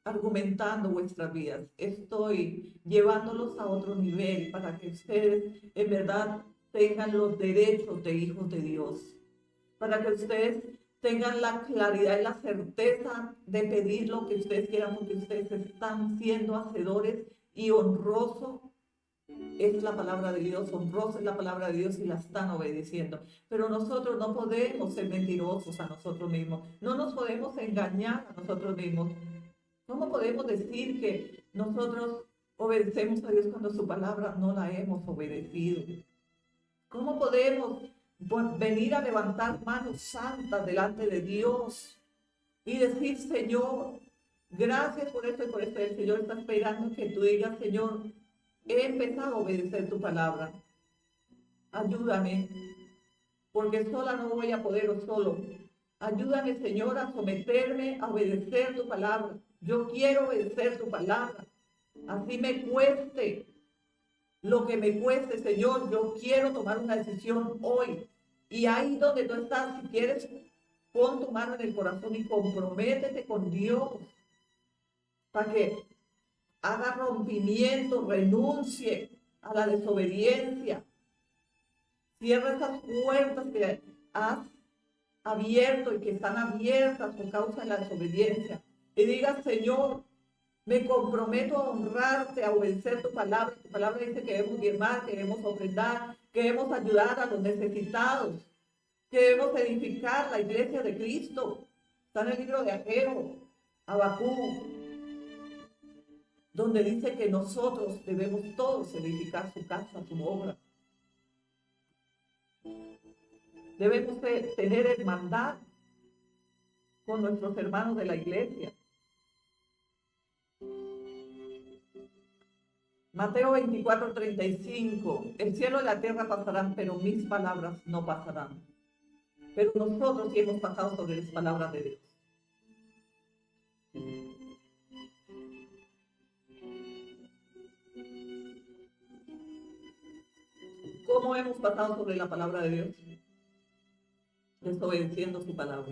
argumentando vuestras vidas, estoy llevándolos a otro nivel para que ustedes en verdad tengan los derechos de hijos de Dios, para que ustedes tengan la claridad y la certeza de pedir lo que ustedes quieran, porque ustedes están siendo hacedores y honroso es la palabra de Dios, honrosa es la palabra de Dios y la están obedeciendo. Pero nosotros no podemos ser mentirosos a nosotros mismos, no nos podemos engañar a nosotros mismos. ¿Cómo podemos decir que nosotros obedecemos a Dios cuando su palabra no la hemos obedecido? ¿Cómo podemos venir a levantar manos santas delante de Dios y decir, Señor, gracias por esto y por esto? El Señor está esperando que tú digas, Señor, he empezado a obedecer tu palabra. Ayúdame, porque sola no voy a poder o solo. Ayúdame, Señor, a someterme a obedecer tu palabra. Yo quiero obedecer tu palabra. Así me cueste lo que me cueste, Señor, yo quiero tomar una decisión hoy. Y ahí donde tú estás, si quieres, pon tu mano en el corazón y comprométete con Dios para que haga rompimiento, renuncie a la desobediencia. Cierra esas puertas que has abierto y que están abiertas por causa de la desobediencia. Y diga, Señor, me comprometo a honrarte, a obedecer tu palabra. Tu palabra dice que debemos diezmar, que debemos ofrendar, que debemos ayudar a los necesitados, que debemos edificar la iglesia de Cristo. Está en el libro de Ageo, Habacuc, donde dice que nosotros debemos todos edificar su casa, su obra. Debemos tener hermandad con nuestros hermanos de la iglesia. Mateo 24:35, el cielo y la tierra pasarán, pero mis palabras no pasarán. Pero nosotros sí hemos pasado sobre las palabras de Dios. ¿Cómo hemos pasado sobre la palabra de Dios? Desobedeciendo su palabra.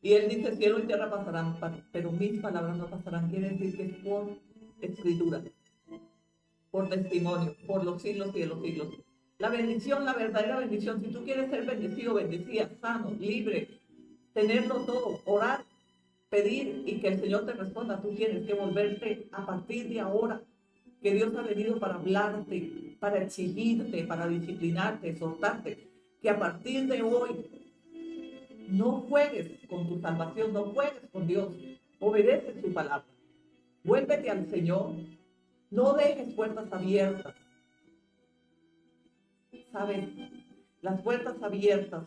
Y Él dice, cielo y tierra pasarán, pero mis palabras no pasarán. Quiere decir que es por escritura, por testimonio, por los siglos y de los siglos. La bendición, la verdadera bendición, si tú quieres ser bendecido, bendecida, sano, libre, tenerlo todo, orar pedir y que el Señor te responda, tú tienes que volverte a partir de ahora, que Dios ha venido para hablarte, para exigirte, para disciplinarte, exhortarte, que a partir de hoy no juegues con tu salvación, no juegues con Dios, obedece su palabra, vuélvete al Señor, no dejes puertas abiertas, ¿sabes? Las puertas abiertas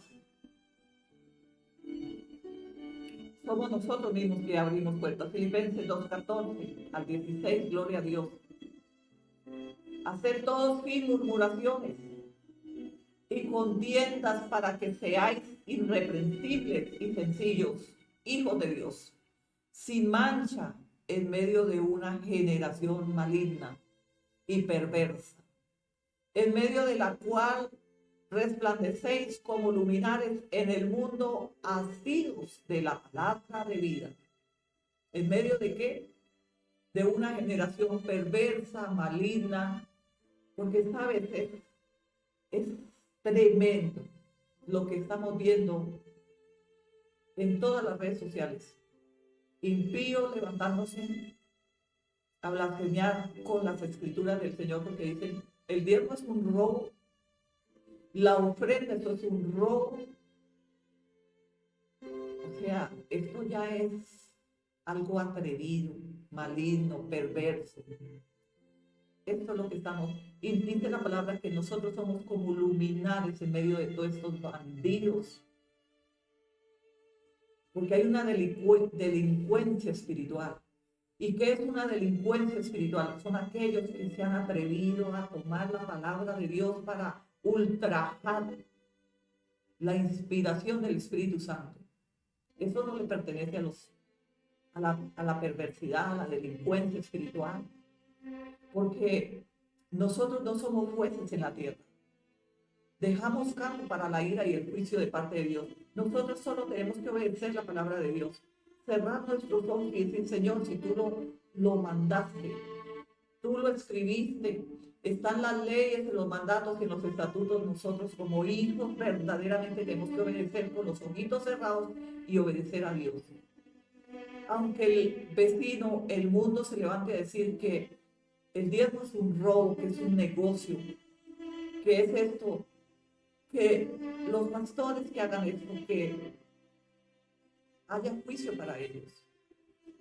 somos nosotros mismos que abrimos puertas. Filipenses 2:14 al 16, gloria a Dios. Hacer todos sin murmuraciones y contiendas para que seáis irreprensibles y sencillos, hijos de Dios, sin mancha en medio de una generación maligna y perversa, en medio de la cual resplandecéis como luminares en el mundo, asidos de la palabra de vida. ¿En medio de qué? De una generación perversa, maligna, porque sabes, es tremendo lo que estamos viendo en todas las redes sociales. Impíos levantándose a blasfemiar con las escrituras del Señor, porque dicen, el diezmo es un robo, la ofrenda, eso es un robo. O sea, esto ya es algo atrevido, maligno, perverso. Esto es lo que estamos. Y dice la palabra que nosotros somos como luminares en medio de todos estos bandidos. Porque hay una delincuencia espiritual. ¿Y qué es una delincuencia espiritual? Son aquellos que se han atrevido a tomar la palabra de Dios para ultrajar la inspiración del Espíritu Santo. Eso no le pertenece a la perversidad, a la delincuencia espiritual. Porque nosotros no somos jueces en la tierra. Dejamos campo para la ira y el juicio de parte de Dios. Nosotros solo tenemos que obedecer la palabra de Dios. Cerrar nuestros ojos y decir, Señor, si tú lo mandaste, tú lo escribiste, están las leyes, los mandatos y los estatutos, nosotros como hijos verdaderamente tenemos que obedecer con los ojitos cerrados y obedecer a Dios. Aunque el vecino, el mundo se levante a decir que el diezmo es un robo, que es un negocio, que es esto, que los pastores que hagan esto, que haya juicio para ellos.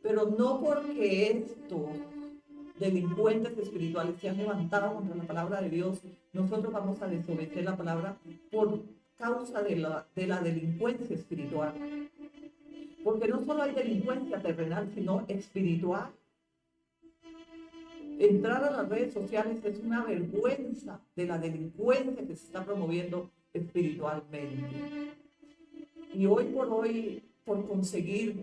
Pero no porque estos delincuentes espirituales se han levantado contra la palabra de Dios, nosotros vamos a desobedecer la palabra por causa de la delincuencia espiritual. Porque no solo hay delincuencia terrenal, sino espiritual. Entrar a las redes sociales es una vergüenza de la delincuencia que se está promoviendo espiritualmente. Y hoy, por conseguir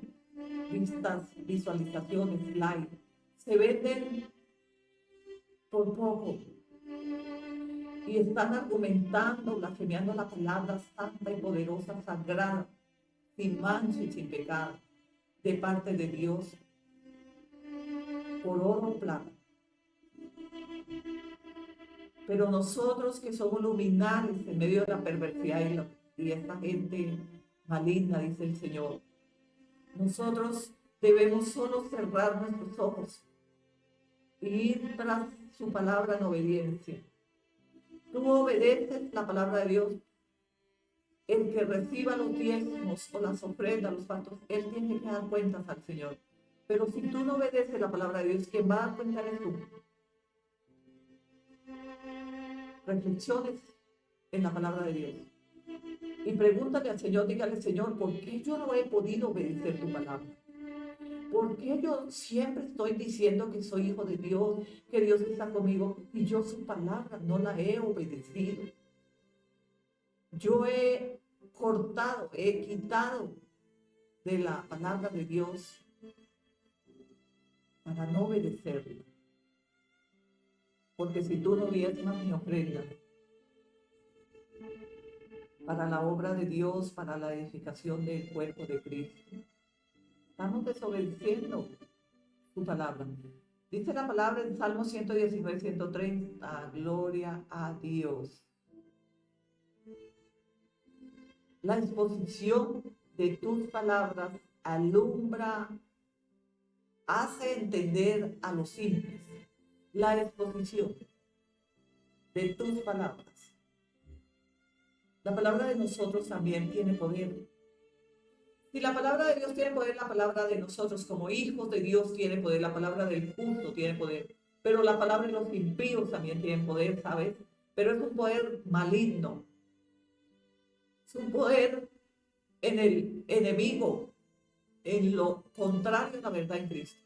vistas, visualizaciones, likes, se venden por poco y están argumentando, blasfemiando la palabra santa y poderosa, sagrada, sin mancha y sin pecado, de parte de Dios, por oro o plata. Pero nosotros que somos luminares en medio de la perversidad y esta gente maligna, dice el Señor, nosotros debemos solo cerrar nuestros ojos y ir tras su palabra en obediencia. Tú obedeces la palabra de Dios. El que reciba los diezmos o las ofrendas, los pactos, él tiene que dar cuentas al Señor. Pero si tú no obedeces la palabra de Dios, ¿quién va a dar cuenta eres tú? Reflexiones en la palabra de Dios. Y pregúntale al Señor, dígale, Señor, ¿por qué yo no he podido obedecer tu palabra? ¿Por qué yo siempre estoy diciendo que soy hijo de Dios, que Dios está conmigo y yo su palabra no la he obedecido? Yo he cortado, he quitado de la palabra de Dios para no obedecerla. Porque si tú no diezmas mi ofrenda para la obra de Dios, para la edificación del cuerpo de Cristo, estamos desobedeciendo su palabra. Dice la palabra en Salmo 119, 130, gloria a Dios. La exposición de tus palabras alumbra, hace entender a los simples la exposición de tus palabras. La palabra de nosotros también tiene poder. Si la palabra de Dios tiene poder, la palabra de nosotros como hijos de Dios tiene poder, la palabra del justo tiene poder, pero la palabra de los impíos también tiene poder, ¿sabes? Pero es un poder maligno, es un poder en el enemigo, en lo contrario a la verdad en Cristo.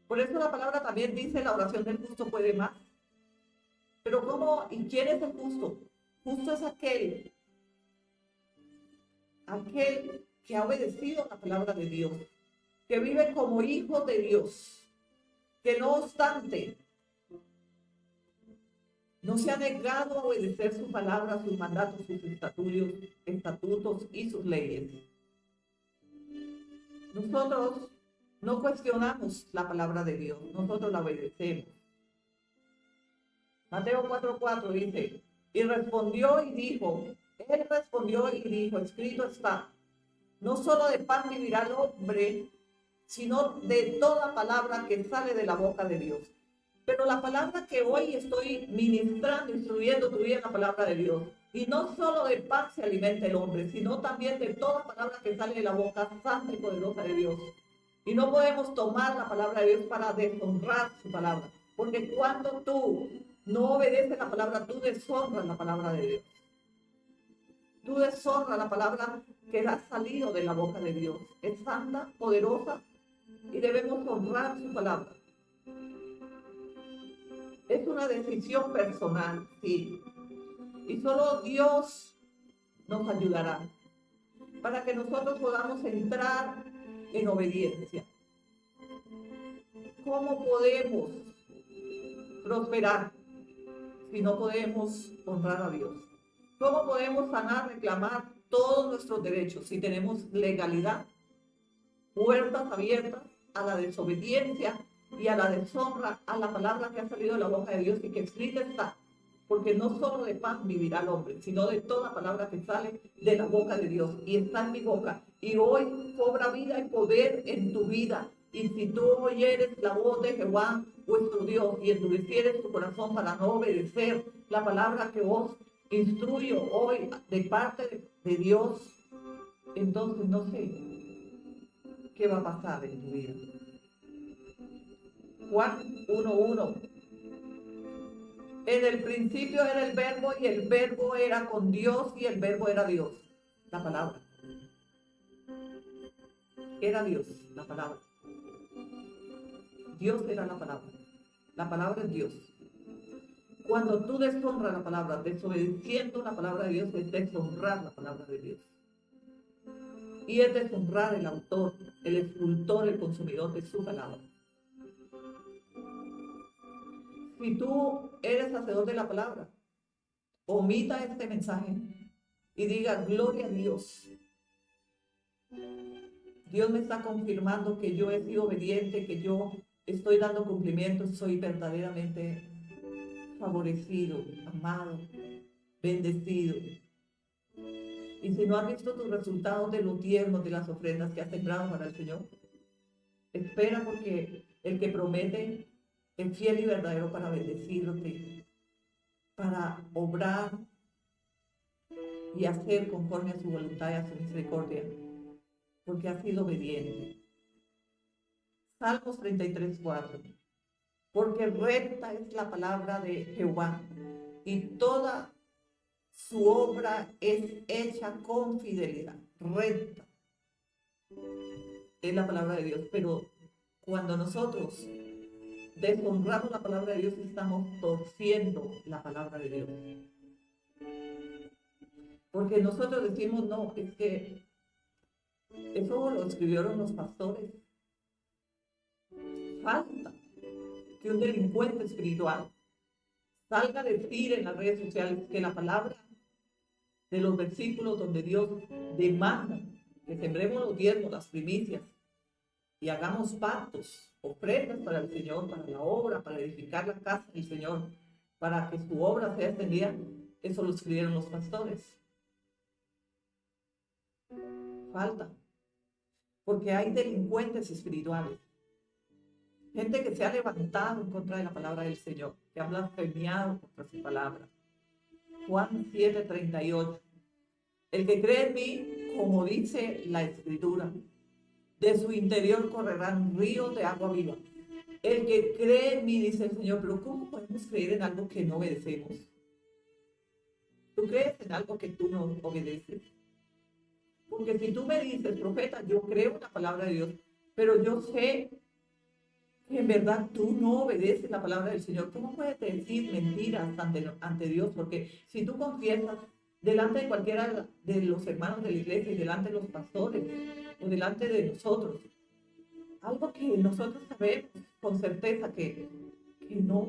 Por eso la palabra también dice, la oración del justo puede más. Pero ¿cómo? ¿Y quién es el justo? Justo es aquel que ha obedecido la palabra de Dios, que vive como hijo de Dios, que no obstante no se ha negado a obedecer su palabra, sus mandatos, sus estatutos y sus leyes. Nosotros no cuestionamos la palabra de Dios, nosotros la obedecemos. Mateo 4:4 dice, él respondió y dijo, escrito está, no solo de pan vivirá el hombre, sino de toda palabra que sale de la boca de Dios. Pero la palabra que hoy estoy ministrando, instruyendo tu vida es la palabra de Dios. Y no solo de pan se alimenta el hombre, sino también de toda palabra que sale de la boca santa y poderosa de Dios. Y no podemos tomar la palabra de Dios para deshonrar su palabra. Porque cuando tú no obedeces la palabra, tú deshonras la palabra de Dios. Tú deshonras la palabra que ha salido de la boca de Dios. Es santa, poderosa y debemos honrar su palabra. Es una decisión personal, sí. Y solo Dios nos ayudará para que nosotros podamos entrar en obediencia. ¿Cómo podemos prosperar si no podemos honrar a Dios? ¿Cómo podemos sanar, reclamar todos nuestros derechos si tenemos legalidad? Puertas abiertas a la desobediencia y a la deshonra a la palabra que ha salido de la boca de Dios y que escrita está. Porque no solo de pan vivirá el hombre, sino de toda palabra que sale de la boca de Dios. Y está en mi boca. Y hoy cobra vida y poder en tu vida. Y si tú oyeres la voz de Jehová, vuestro Dios, y endurecieres tu corazón para no obedecer la palabra que vos instruyo hoy de parte de Dios, entonces no sé qué va a pasar en tu vida. Juan 1:1. En el principio era el verbo y el verbo era con Dios y el verbo era Dios. La palabra. Era Dios, la palabra. Dios era la palabra. La palabra es Dios. Cuando tú deshonras la palabra, desobedeciendo la palabra de Dios, es deshonrar la palabra de Dios. Y es deshonrar el autor, el escultor, el consumidor de su palabra. Si tú eres hacedor de la palabra, omita este mensaje y diga, gloria a Dios. Dios me está confirmando que yo he sido obediente, que yo estoy dando cumplimiento, soy verdaderamente favorecido, amado, bendecido. Y si no has visto tus resultados de los diezmos, de las ofrendas que has sembrado para el Señor, espera, porque el que promete es fiel y verdadero para bendecirte, para obrar y hacer conforme a su voluntad y a su misericordia, porque has sido obediente. Salmos 33:4. Porque recta es la palabra de Jehová, y toda su obra es hecha con fidelidad. Recta es la palabra de Dios, pero cuando nosotros deshonramos la palabra de Dios, estamos torciendo la palabra de Dios. Porque nosotros decimos, no, es que eso lo escribieron los pastores. Falta que un delincuente espiritual salga a decir en las redes sociales que la palabra de los versículos donde Dios demanda que sembremos los diezmos, las primicias, y hagamos pactos, ofrendas para el Señor, para la obra, para edificar la casa del Señor, para que su obra sea extendida, eso lo escribieron los pastores. Falta. porque hay delincuentes espirituales, gente que se ha levantado en contra de la palabra del Señor, que ha blasfemiado contra su palabra. Juan 7:38. El que cree en mí, como dice la Escritura, de su interior correrán ríos de agua viva. El que cree en mí, dice el Señor, pero ¿cómo podemos creer en algo que no obedecemos? ¿Tú crees en algo que tú no obedeces? Porque si tú me dices, profeta, yo creo en la palabra de Dios, pero yo sé que en verdad tú no obedeces la palabra del Señor, ¿cómo puedes decir mentiras ante Dios? Porque si tú confiesas delante de cualquiera de los hermanos de la iglesia y delante de los pastores o delante de nosotros, algo que nosotros sabemos con certeza que no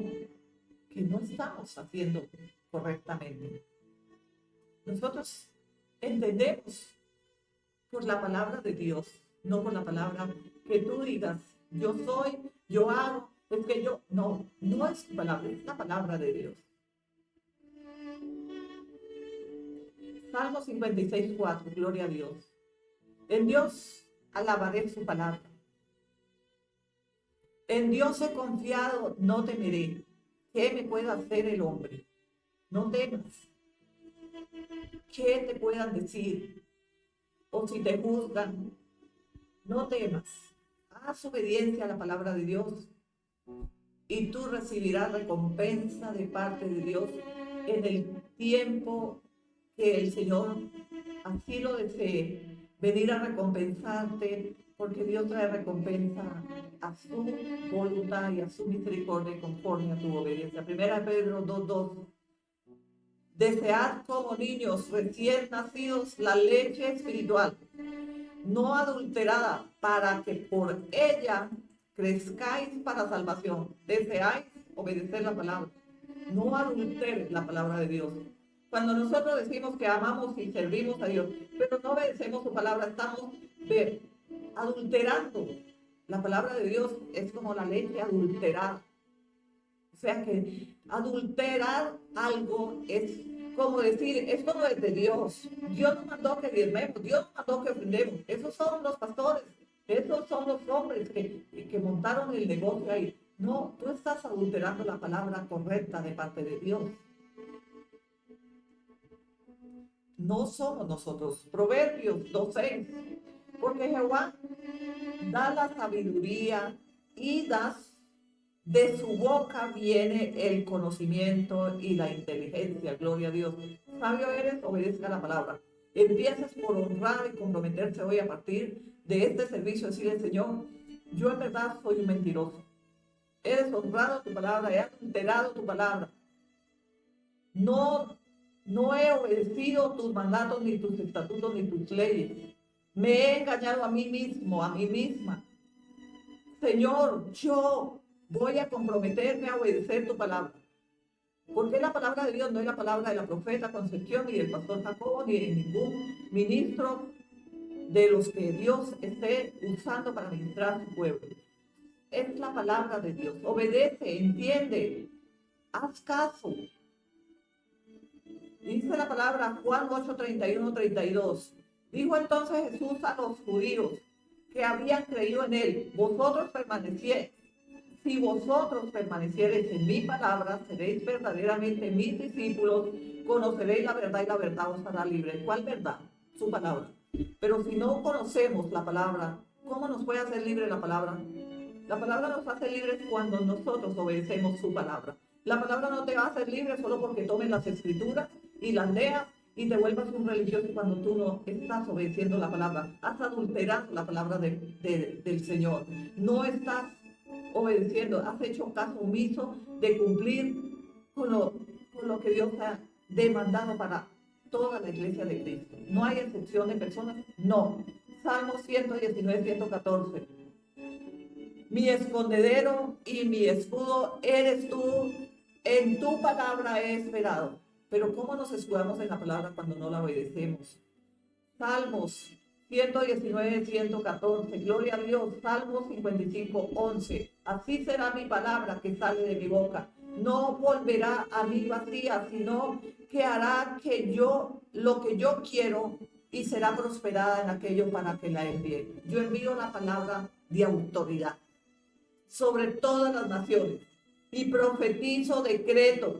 estamos haciendo correctamente. Nosotros entendemos por la palabra de Dios, no por la palabra que tú digas, yo soy, yo hago, es que yo, no es tu palabra, es la palabra de Dios. Salmo 56:4, gloria a Dios. En Dios alabaré su palabra. En Dios he confiado, no temeré. ¿Qué me puede hacer el hombre? No temas. ¿Qué te puedan decir? O si te juzgan, no temas. Haz obediencia a la palabra de Dios y tú recibirás recompensa de parte de Dios en el tiempo que el Señor así lo desee, venir a recompensarte, porque Dios trae recompensa a su voluntad y a su misericordia conforme a tu obediencia. Primera Pedro 2:2. Desead como niños recién nacidos la leche espiritual, no adulterada, para que por ella crezcáis para salvación. Deseáis obedecer la palabra. No adulteres la palabra de Dios. Cuando nosotros decimos que amamos y servimos a Dios, pero no obedecemos su palabra, estamos adulterando. La palabra de Dios es como la leche adulterada. O sea que adulterar algo es como decir, esto no es de Dios. Dios no mandó que diezmemos, Dios no mandó que ofrendemos. Esos son los pastores, esos son los hombres que montaron el negocio ahí. No, tú estás adulterando la palabra correcta de parte de Dios. No somos nosotros. Proverbios 2:6. Porque Jehová da la sabiduría y de su boca viene el conocimiento y la inteligencia. Gloria a Dios. Sabio eres, obedezca la palabra. Empieces por honrar y comprometerse hoy a partir de este servicio, decirle, Señor, yo en verdad soy un mentiroso. He deshonrado tu palabra, he adulterado tu palabra. No he obedecido tus mandatos, ni tus estatutos, ni tus leyes. Me he engañado a mí mismo, a mí misma. Señor, yo voy a comprometerme a obedecer tu palabra. Porque la palabra de Dios no es la palabra de la profeta Concepción, ni del pastor Jacobo, ni de ningún ministro de los que Dios esté usando para ministrar a su pueblo. Es la palabra de Dios. Obedece, entiende, haz caso. Dice la palabra Juan 8:31-32. Dijo entonces Jesús a los judíos que habían creído en él, si vosotros permaneciereis en mi palabra, seréis verdaderamente mis discípulos, conoceréis la verdad y la verdad os hará libre. ¿Cuál verdad? Su palabra. Pero si no conocemos la palabra, ¿cómo nos puede hacer libre la palabra? La palabra nos hace libres cuando nosotros obedecemos su palabra. La palabra no te va a hacer libre solo porque tomes las escrituras y las leas y te vuelvas un religioso cuando tú no estás obedeciendo la palabra. Has adulterado la palabra del Señor. No estás obedeciendo, has hecho caso omiso de cumplir con lo que Dios ha demandado para toda la iglesia de Cristo. No hay excepción de personas, no. Salmo 119:114. Mi escondedero y mi escudo eres tú, en tu palabra he esperado. Pero ¿cómo nos escudamos en la palabra cuando no la obedecemos? Salmos 119:114, gloria a Dios. Salmos 55:11. Así será mi palabra que sale de mi boca. No volverá a mí vacía, sino que hará que lo que yo quiero y será prosperada en aquello para que la envíe. Yo envío la palabra de autoridad sobre todas las naciones y profetizo, decreto,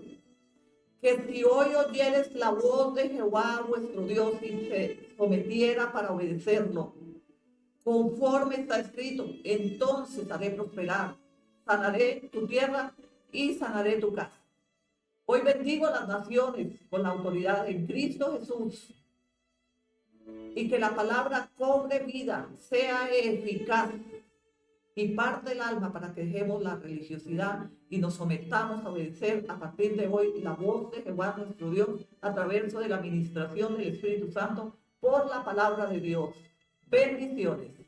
que si hoy oyeres la voz de Jehová vuestro Dios y se sometiera para obedecerlo, conforme está escrito, entonces haré prosperar, sanaré tu tierra y sanaré tu casa. Hoy bendigo a las naciones con la autoridad en Cristo Jesús y que la palabra cobre vida, sea eficaz y parte el alma para que dejemos la religiosidad y nos sometamos a obedecer a partir de hoy la voz de Jehová nuestro Dios a través de la administración del Espíritu Santo por la palabra de Dios. Bendiciones.